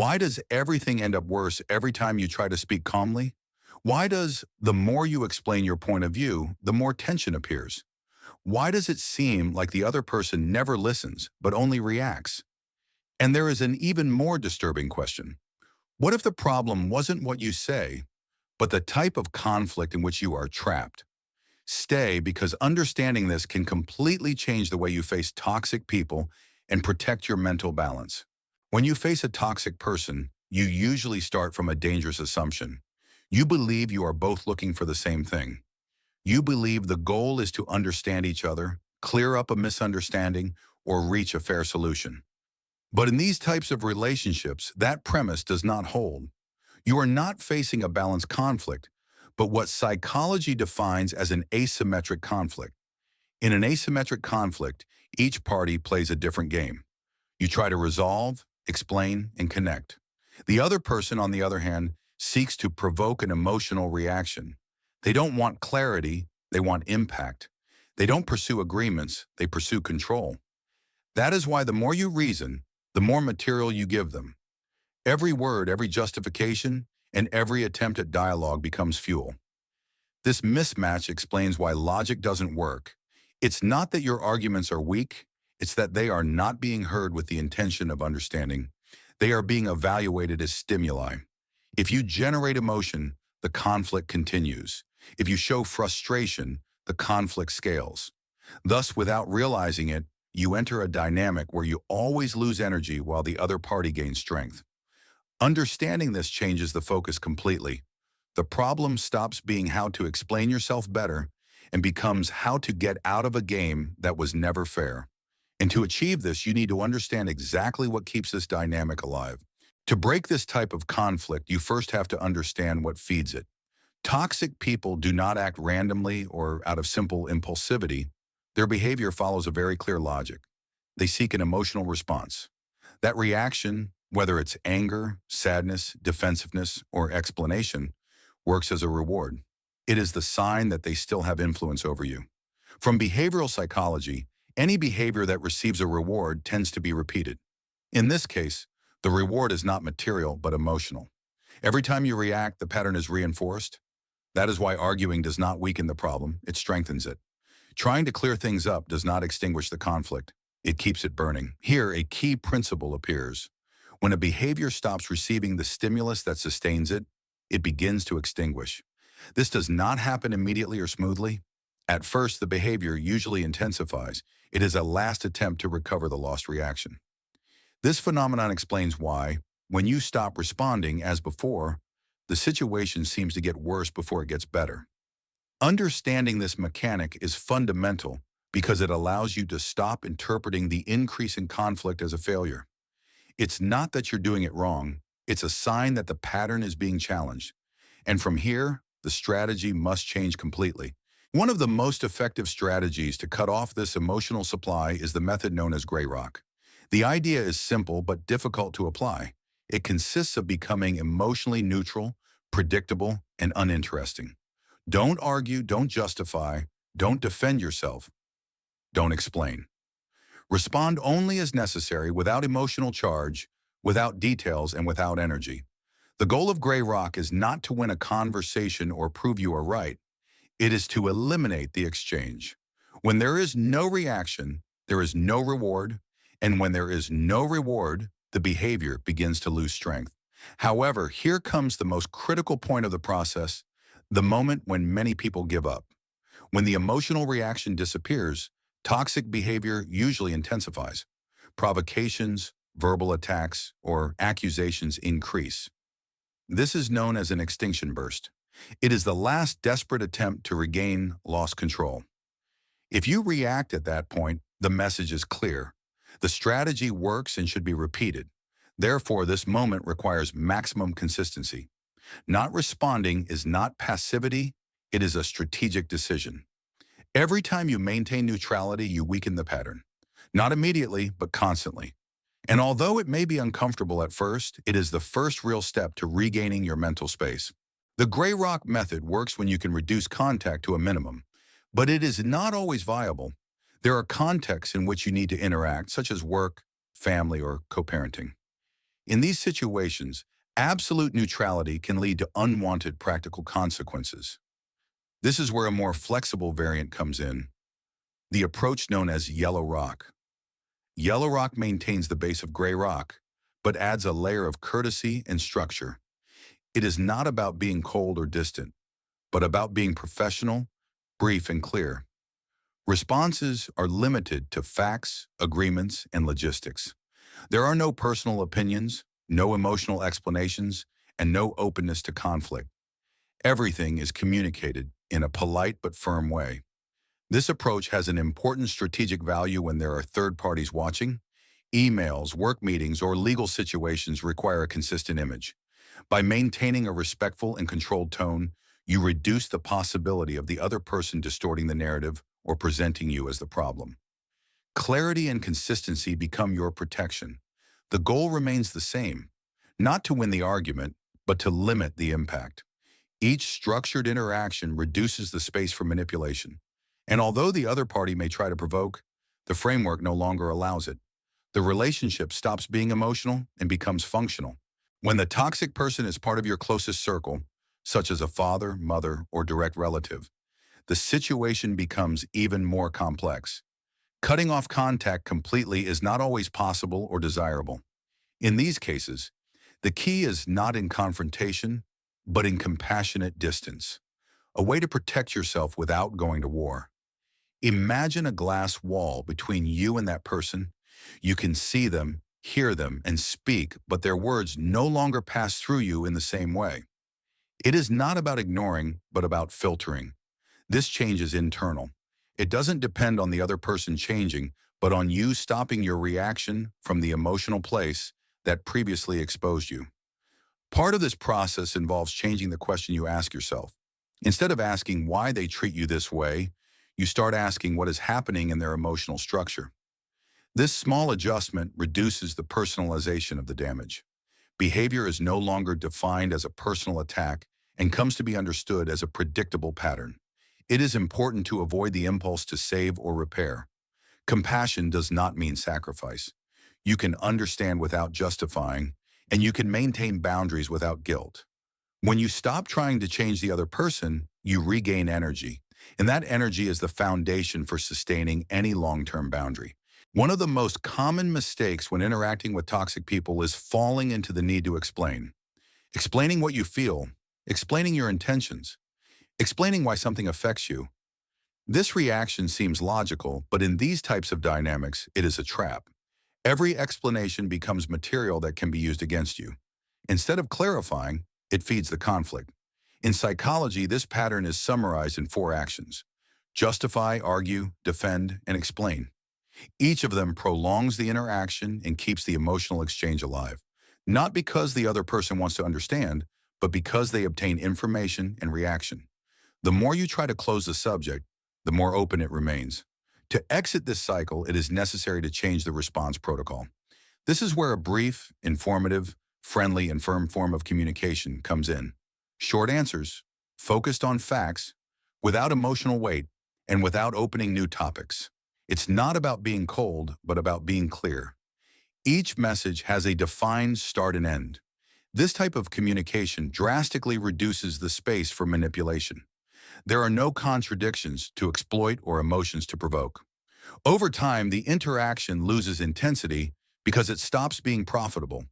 Why does everything end up worse every time you try to speak calmly? Why does the more you explain your point of view, the more tension appears? Why does it seem like the other person never listens, but only reacts? And there is an even more disturbing question. What if the problem wasn't what you say, but the type of conflict in which you are trapped? Stay, because understanding this can completely change the way you face toxic people and protect your mental balance. When you face a toxic person, you usually start from a dangerous assumption. You believe you are both looking for the same thing. You believe the goal is to understand each other, clear up a misunderstanding, or reach a fair solution. But in these types of relationships, that premise does not hold. You are not facing a balanced conflict, but what psychology defines as an asymmetric conflict. In an asymmetric conflict, each party plays a different game. You try to resolve, explain, and connect. The other person, on the other hand, seeks to provoke an emotional reaction. They don't want clarity, they want impact. They don't pursue agreements, they pursue control. That is why the more you reason, the more material you give them. Every word, every justification, and every attempt at dialogue becomes fuel. This mismatch explains why logic doesn't work. It's not that your arguments are weak, it's that they are not being heard with the intention of understanding. They are being evaluated as stimuli. If you generate emotion, the conflict continues. If you show frustration, the conflict scales. Thus, without realizing it, you enter a dynamic where you always lose energy while the other party gains strength. Understanding this changes the focus completely. The problem stops being how to explain yourself better and becomes how to get out of a game that was never fair. And to achieve this, you need to understand exactly what keeps this dynamic alive. To break this type of conflict, you first have to understand what feeds it. Toxic people do not act randomly or out of simple impulsivity. Their behavior follows a very clear logic. They seek an emotional response. That reaction, whether it's anger, sadness, defensiveness, or explanation, works as a reward. It is the sign that they still have influence over you. From behavioral psychology, any behavior that receives a reward tends to be repeated. In this case, the reward is not material but emotional. Every time you react, the pattern is reinforced. That is why arguing does not weaken the problem, it strengthens it. Trying to clear things up does not extinguish the conflict, it keeps it burning. Here, a key principle appears. When a behavior stops receiving the stimulus that sustains it, it begins to extinguish. This does not happen immediately or smoothly. At first, the behavior usually intensifies. It is a last attempt to recover the lost reaction. This phenomenon explains why, when you stop responding as before, the situation seems to get worse before it gets better. Understanding this mechanic is fundamental because it allows you to stop interpreting the increase in conflict as a failure. It's not that you're doing it wrong, it's a sign that the pattern is being challenged. And from here, the strategy must change completely. One of the most effective strategies to cut off this emotional supply is the method known as gray rock. The idea is simple but difficult to apply. It consists of becoming emotionally neutral, predictable, and uninteresting. Don't argue, don't justify, don't defend yourself, don't explain. Respond only as necessary, without emotional charge, without details, and without energy. The goal of gray rock is not to win a conversation or prove you are right. It is to eliminate the exchange. When there is no reaction, there is no reward, and when there is no reward, the behavior begins to lose strength. However, here comes the most critical point of the process, the moment when many people give up. When the emotional reaction disappears, toxic behavior usually intensifies. Provocations, verbal attacks, or accusations increase. This is known as an extinction burst. It is the last desperate attempt to regain lost control. If you react at that point, the message is clear. The strategy works and should be repeated. Therefore, this moment requires maximum consistency. Not responding is not passivity, it is a strategic decision. Every time you maintain neutrality, you weaken the pattern. Not immediately, but constantly. And although it may be uncomfortable at first, it is the first real step to regaining your mental space. The gray rock method works when you can reduce contact to a minimum, but it is not always viable. There are contexts in which you need to interact, such as work, family, or co-parenting. In these situations, absolute neutrality can lead to unwanted practical consequences. This is where a more flexible variant comes in, the approach known as yellow rock. Yellow rock maintains the base of gray rock, but adds a layer of courtesy and structure. It is not about being cold or distant, but about being professional, brief, and clear. Responses are limited to facts, agreements, and logistics. There are no personal opinions, no emotional explanations, and no openness to conflict. Everything is communicated in a polite but firm way. This approach has an important strategic value when there are third parties watching. Emails, work meetings, or legal situations require a consistent image. By maintaining a respectful and controlled tone, you reduce the possibility of the other person distorting the narrative or presenting you as the problem. Clarity and consistency become your protection. The goal remains the same, not to win the argument, but to limit the impact. Each structured interaction reduces the space for manipulation. And although the other party may try to provoke, the framework no longer allows it. The relationship stops being emotional and becomes functional. When the toxic person is part of your closest circle, such as a father, mother, or direct relative, the situation becomes even more complex. Cutting off contact completely is not always possible or desirable. In these cases, the key is not in confrontation, but in compassionate distance, a way to protect yourself without going to war. Imagine a glass wall between you and that person. You can see them, hear them, and speak, but their words no longer pass through you in the same way. It is not about ignoring, but about filtering. This change is internal. It doesn't depend on the other person changing, but on you stopping your reaction from the emotional place that previously exposed you. Part of this process involves changing the question you ask yourself. Instead of asking why they treat you this way, you start asking what is happening in their emotional structure. This small adjustment reduces the personalization of the damage. Behavior is no longer defined as a personal attack and comes to be understood as a predictable pattern. It is important to avoid the impulse to save or repair. Compassion does not mean sacrifice. You can understand without justifying, and you can maintain boundaries without guilt. When you stop trying to change the other person, you regain energy, and that energy is the foundation for sustaining any long-term boundary. One of the most common mistakes when interacting with toxic people is falling into the need to explain. Explaining what you feel, explaining your intentions, explaining why something affects you. This reaction seems logical, but in these types of dynamics, it is a trap. Every explanation becomes material that can be used against you. Instead of clarifying, it feeds the conflict. In psychology, this pattern is summarized in 4 actions: justify, argue, defend, and explain. Each of them prolongs the interaction and keeps the emotional exchange alive, not because the other person wants to understand, but because they obtain information and reaction. The more you try to close the subject, the more open it remains. To exit this cycle, it is necessary to change the response protocol. This is where a brief, informative, friendly, and firm form of communication comes in. Short answers, focused on facts, without emotional weight, and without opening new topics. It's not about being cold, but about being clear. Each message has a defined start and end. This type of communication drastically reduces the space for manipulation. There are no contradictions to exploit or emotions to provoke. Over time, the interaction loses intensity because it stops being profitable.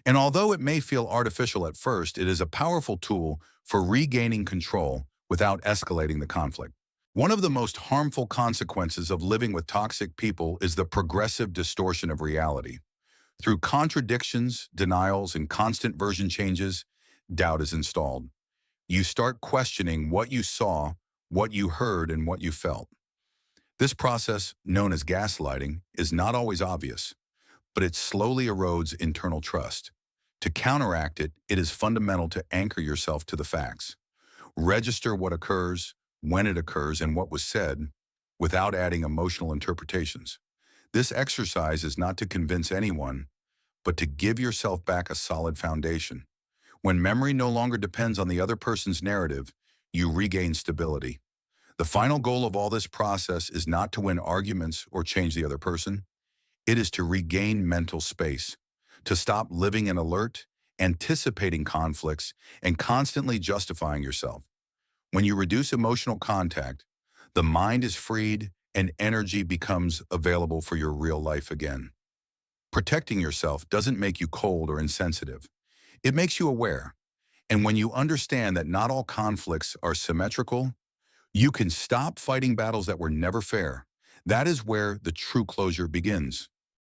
And although it may feel artificial at first, it is a powerful tool for regaining control without escalating the conflict. One of the most harmful consequences of living with toxic people is the progressive distortion of reality. Through contradictions, denials, and constant version changes, doubt is installed. You start questioning what you saw, what you heard, and what you felt. This process, known as gaslighting, is not always obvious, but it slowly erodes internal trust. To counteract it, it is fundamental to anchor yourself to the facts. Register what occurs, when it occurs, and what was said, without adding emotional interpretations. This exercise is not to convince anyone, but to give yourself back a solid foundation. When memory no longer depends on the other person's narrative, you regain stability. The final goal of all this process is not to win arguments or change the other person. It is to regain mental space, to stop living in alert, anticipating conflicts, and constantly justifying yourself. When you reduce emotional contact, the mind is freed and energy becomes available for your real life again. Protecting yourself doesn't make you cold or insensitive. It makes you aware. And when you understand that not all conflicts are symmetrical, you can stop fighting battles that were never fair. That is where the true closure begins.